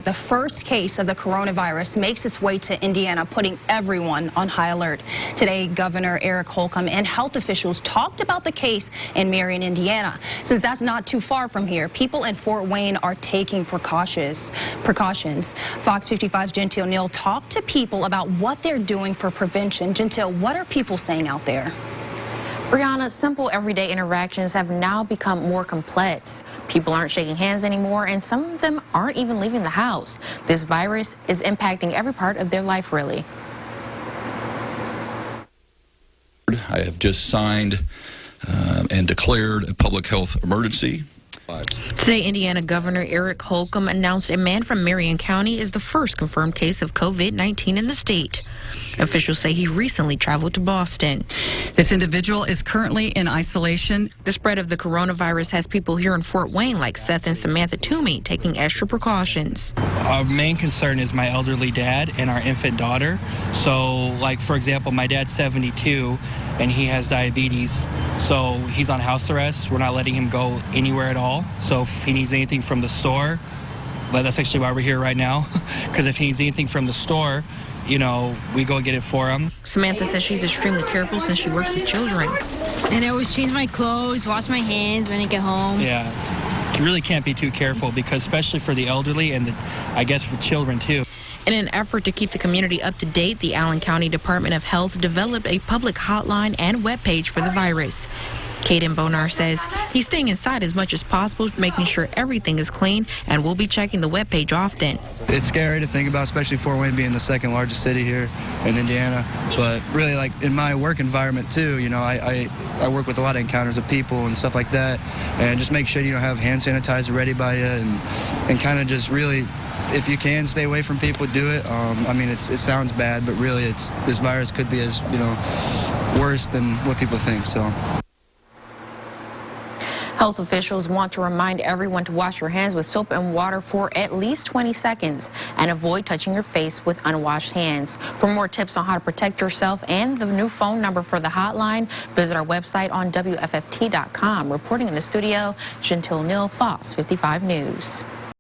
The first case of the coronavirus makes its way to Indiana, putting everyone on high alert. Today, Governor Eric Holcomb and health officials talked about the case in Marion, Indiana. Since that's not too far from here, people in Fort Wayne are taking precautions. Fox 55's Gentile Neal talked to people about what they're doing for prevention. Gentile, what are people saying out there? Brianna, simple everyday interactions have now become more complex. People aren't shaking hands anymore, and some of them aren't even leaving the house. This virus is impacting every part of their life, really. I have just signed and declared a public health emergency. Today, Indiana Governor Eric Holcomb announced a man from Marion County is the first confirmed case of COVID-19 in the state. Officials say he recently traveled to Boston. This individual is currently in isolation. The spread of the coronavirus has people here in Fort Wayne like Seth and Samantha Toomey taking extra precautions. Our main concern is my elderly dad and our infant daughter. So, like, for example, my dad's 72 and he has diabetes. So he's on house arrest. We're not letting him go anywhere at all. So if he needs anything from the store, that's actually why we're here right now. Because if he needs anything from the store, you know, we go get it for him. Samantha says she's extremely careful since she works with children. And I always change my clothes, wash my hands when I get home. Yeah, you really can't be too careful because especially for the elderly and I guess for children too. In an effort to keep the community up to date, the Allen County Department of Health developed a public hotline and webpage for the virus. Caden Bonar says he's staying inside as much as possible, making sure everything is clean, and will be checking the webpage often. It's scary to think about, especially Fort Wayne being the second largest city here in Indiana. But really, like in my work environment too, you know, I work with a lot of encounters of people and stuff like that, and just make sure you have hand sanitizer ready by you, and kind of just really, if you can stay away from people, do it. I mean, it sounds bad, but really, this virus could be as worse than what people think. So. Health officials want to remind everyone to wash your hands with soap and water for at least 20 seconds and avoid touching your face with unwashed hands. For more tips on how to protect yourself and the new phone number for the hotline, visit our website on WFFT.com. Reporting in the studio, Gentile Neal, Fox 55 News.